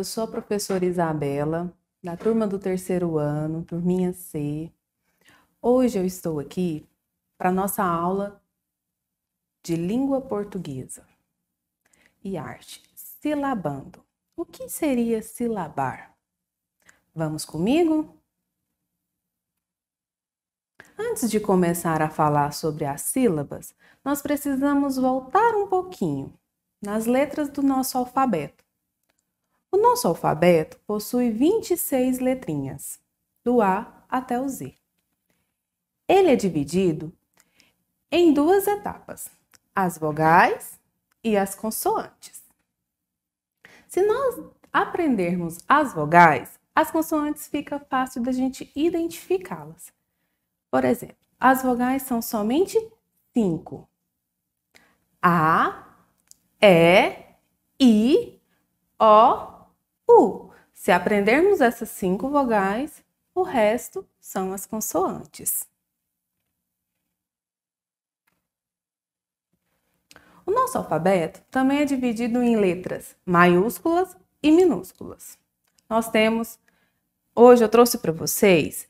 sou a professora Isabela, da turma do terceiro ano, turminha C. Hoje eu estou aqui para nossa aula de língua portuguesa e arte, silabando. O que seria silabar? Vamos comigo? Antes de começar a falar sobre as sílabas, nós precisamos voltar um pouquinho nas letras do nosso alfabeto. O nosso alfabeto possui 26 letrinhas, do A até o Z. Ele é dividido em duas etapas, as vogais e as consoantes. Se nós aprendermos as vogais, as consoantes fica fácil da gente identificá-las. Por exemplo, as vogais são somente 5. A, E, I, O, U. Se aprendermos essas 5 vogais, o resto são as consoantes. O nosso alfabeto também é dividido em letras maiúsculas e minúsculas. Nós temos, hoje eu trouxe para vocês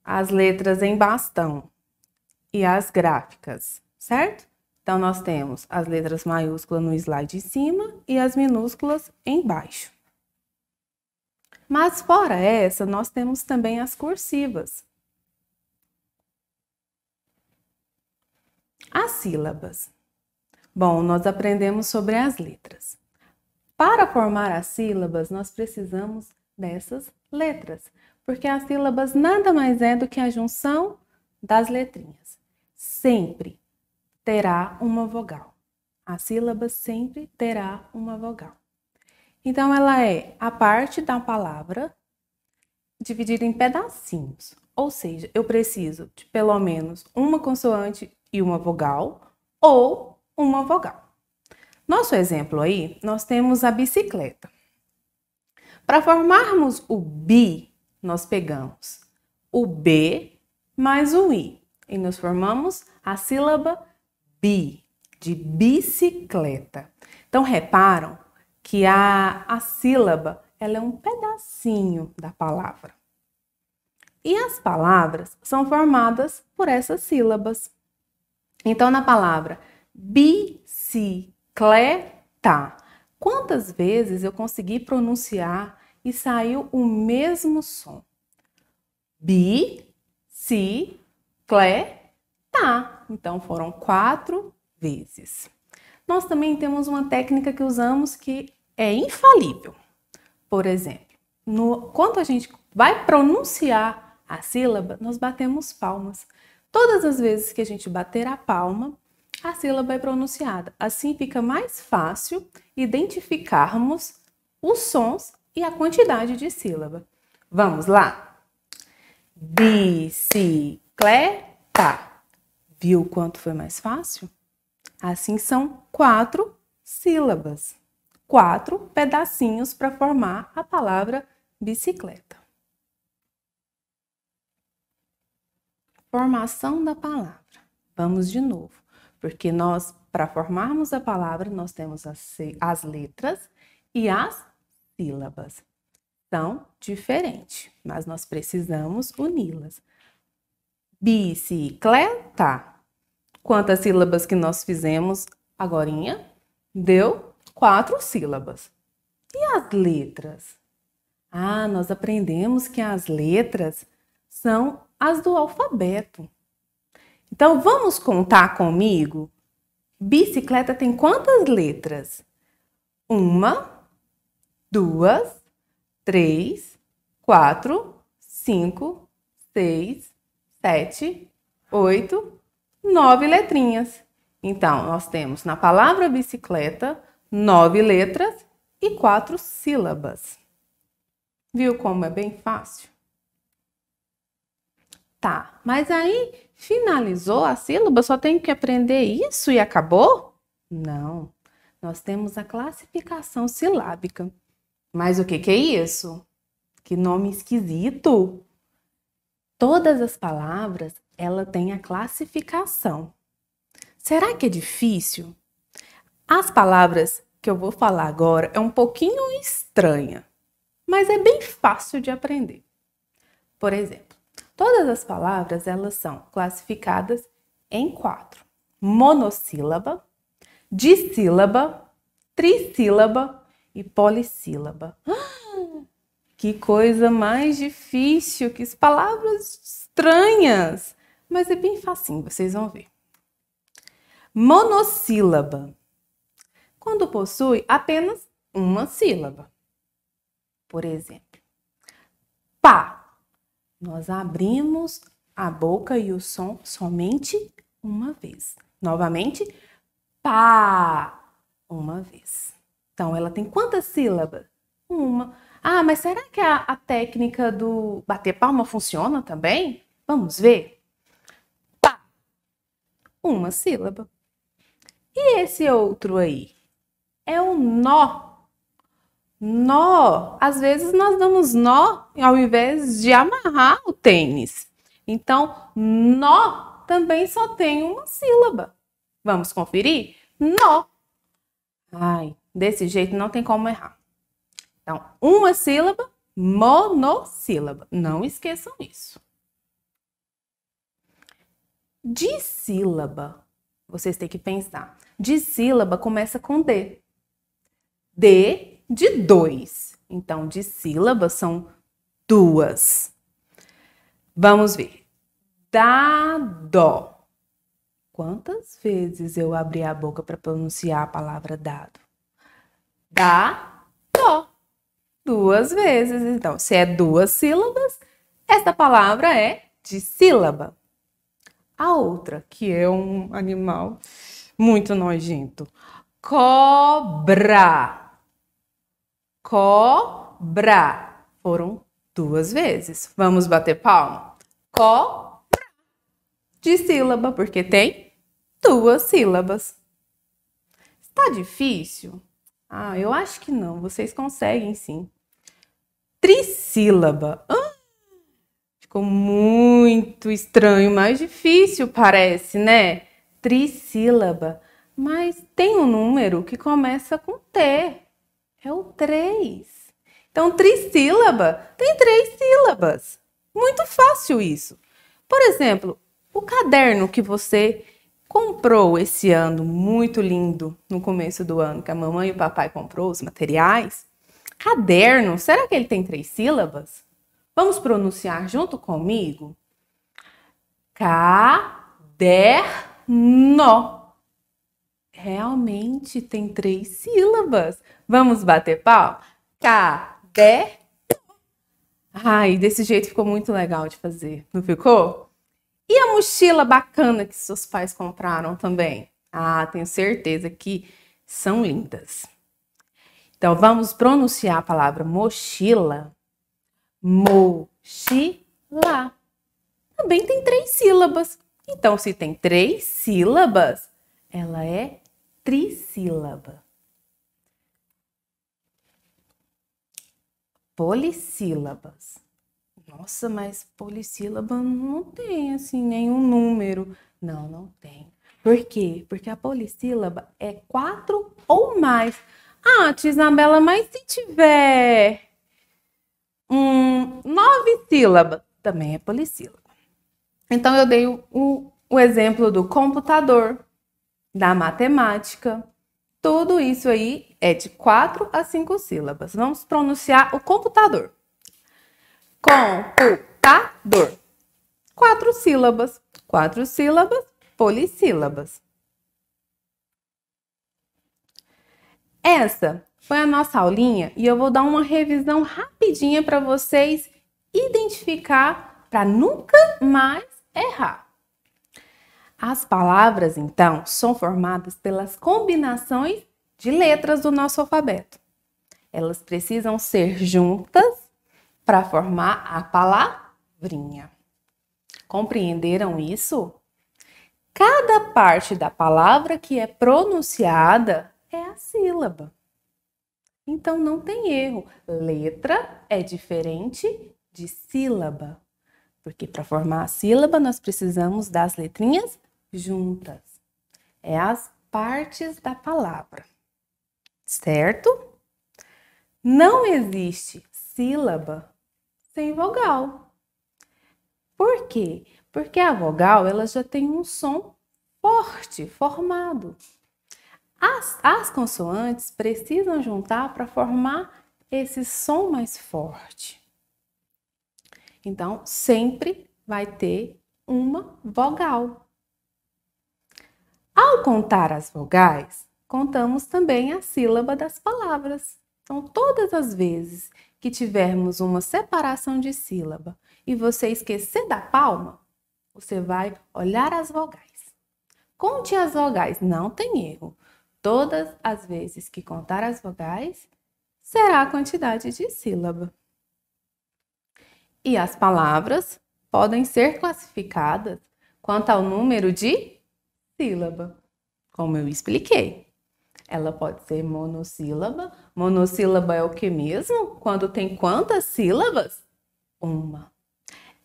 as letras em bastão e as gráficas, certo? Então, nós temos as letras maiúsculas no slide de cima e as minúsculas embaixo. Mas fora essa, nós temos também as cursivas. As sílabas. Bom, nós aprendemos sobre as letras. Para formar as sílabas, nós precisamos dessas letras, porque as sílabas nada mais é do que a junção das letrinhas. Sempre terá uma vogal. A sílaba sempre terá uma vogal. Então, ela é a parte da palavra dividida em pedacinhos. Ou seja, eu preciso de pelo menos uma consoante e uma vogal ou uma vogal. Nosso exemplo aí, nós temos a bicicleta. Para formarmos o bi, nós pegamos o B mais o I e nós formamos a sílaba bi, de bicicleta. Então, reparam que a sílaba ela é um pedacinho da palavra. E as palavras são formadas por essas sílabas. Então, na palavra bicicleta, quantas vezes eu consegui pronunciar e saiu o mesmo som? Bicicleta. Então, foram 4 vezes. Nós também temos uma técnica que usamos que é infalível. Por exemplo, quando a gente vai pronunciar a sílaba, nós batemos palmas. Todas as vezes que a gente bater a palma, a sílaba é pronunciada. Assim fica mais fácil identificarmos os sons e a quantidade de sílaba. Vamos lá? Bicicleta. Viu quanto foi mais fácil? Assim são 4 sílabas, 4 pedacinhos para formar a palavra bicicleta. Formação da palavra. Vamos de novo, porque para formarmos a palavra, nós temos as letras e as sílabas. São diferentes, mas nós precisamos uni-las. Bicicleta. Quantas sílabas que nós fizemos agorinha? Deu 4 sílabas. E as letras? Nós aprendemos que as letras são as do alfabeto. Então, vamos contar comigo? Bicicleta tem quantas letras? 1, 2, 3, 4, 5, 6, 7, 8, 9 letrinhas. Então, nós temos na palavra bicicleta 9 letras e 4 sílabas. Viu como é bem fácil? Tá, mas aí finalizou a sílaba? Só tenho que aprender isso e acabou? Não, nós temos a classificação silábica. Mas o que é isso? Que nome esquisito! Todas as palavras, ela tem a classificação. Será que é difícil? As palavras que eu vou falar agora é um pouquinho estranha. mas é bem fácil de aprender. Por exemplo, todas as palavras elas são classificadas em 4: monossílaba, dissílaba, trissílaba e polissílaba. Que coisa mais difícil, que palavras estranhas, mas é bem facinho, vocês vão ver. Monossílaba, quando possui apenas uma sílaba. Por exemplo, pá, nós abrimos a boca e o som somente uma vez. Novamente, pá, uma vez. Então, ela tem quantas sílabas? Uma. Ah, mas será que a técnica do bater palma funciona também? Vamos ver. Pá, uma sílaba. E esse outro aí? É o nó. Nó. Às vezes nós damos nó ao invés de amarrar o tênis. Então, nó também só tem uma sílaba. Vamos conferir? Nó. Ai, desse jeito não tem como errar. Então, uma sílaba, monossílaba. Não esqueçam isso. Dissílaba. Vocês têm que pensar. Dissílaba começa com D. D de 2. Então, dissílabas são 2. Vamos ver. Dado. Quantas vezes eu abri a boca para pronunciar a palavra dado? Dado. 2 vezes. Então, se é 2 sílabas, esta palavra é dissílaba. A outra, que é um animal muito nojento. Cobra. Cobra. Foram 2 vezes. Vamos bater palma? Cobra. Dissílaba, porque tem 2 sílabas. Está difícil? Ah, eu acho que não. Vocês conseguem sim. Trissílaba. Ficou muito estranho, mais difícil parece, né? Trissílaba. Mas tem um número que começa com T. É o 3. Então, trissílaba tem 3 sílabas. Muito fácil isso. Por exemplo, o caderno que você comprou esse ano, muito lindo, no começo do ano, que a mamãe e o papai comprou os materiais. Caderno, será que ele tem 3 sílabas? Vamos pronunciar junto comigo? Caderno. Realmente tem 3 sílabas. Vamos bater palma? Caderno. Ai, desse jeito ficou muito legal de fazer, não ficou? E a mochila bacana que seus pais compraram também? Ah, tenho certeza que são lindas. Então, vamos pronunciar a palavra mochila. Mochila. Também tem 3 sílabas. Então, se tem 3 sílabas, ela é trissílaba. Polissílabas. Nossa, mas polissílaba não tem, assim, nenhum número. Não, não tem. Por quê? Porque a polissílaba é 4 ou mais. Ah, tia Isabela, mas se tiver 9 sílabas, também é polissílaba. Então, eu dei o exemplo do computador, da matemática. Tudo isso aí é de 4 a 5 sílabas. Vamos pronunciar o computador. Computador. 4 sílabas. 4 sílabas, polissílabas. Essa foi a nossa aulinha e eu vou dar uma revisão rapidinha para vocês identificar para nunca mais errar. As palavras, então, são formadas pelas combinações de letras do nosso alfabeto. Elas precisam ser juntas para formar a palavrinha. Compreenderam isso? Cada parte da palavra que é pronunciada é a sílaba. Então, não tem erro. Letra é diferente de sílaba. Porque para formar a sílaba, nós precisamos das letrinhas juntas. É as partes da palavra. Certo? Não existe sílaba sem vogal. Por quê? Porque a vogal ela já tem um som forte, formado. As consoantes precisam juntar para formar esse som mais forte. Então, sempre vai ter uma vogal. Ao contar as vogais, contamos também a sílaba das palavras. Então, todas as vezes que tivermos uma separação de sílaba e você esquecer da palma, você vai olhar as vogais. Conte as vogais, não tem erro. Todas as vezes que contar as vogais, será a quantidade de sílaba. E as palavras podem ser classificadas quanto ao número de sílaba, como eu expliquei. Ela pode ser monossílaba. Monossílaba é o que mesmo? Quando tem quantas sílabas? Uma.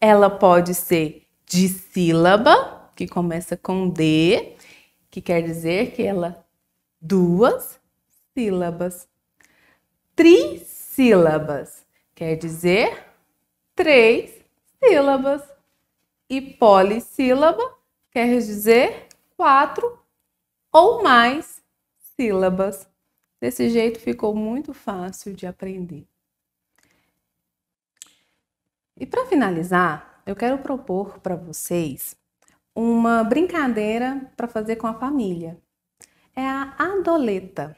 Ela pode ser dissílaba, que começa com D, que quer dizer que ela duas sílabas. Trissílabas, quer dizer três sílabas. E polissílaba, quer dizer quatro ou mais sílabas. Desse jeito ficou muito fácil de aprender. E para finalizar, eu quero propor para vocês uma brincadeira para fazer com a família. É a adoleta.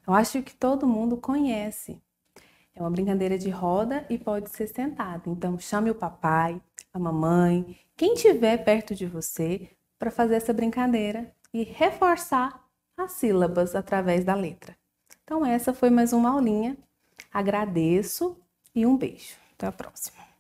Eu acho que todo mundo conhece. É uma brincadeira de roda e pode ser sentado. Então, chame o papai, a mamãe, quem estiver perto de você para fazer essa brincadeira e reforçar as sílabas através da letra. Então, essa foi mais uma aulinha. Agradeço e um beijo. Até a próxima.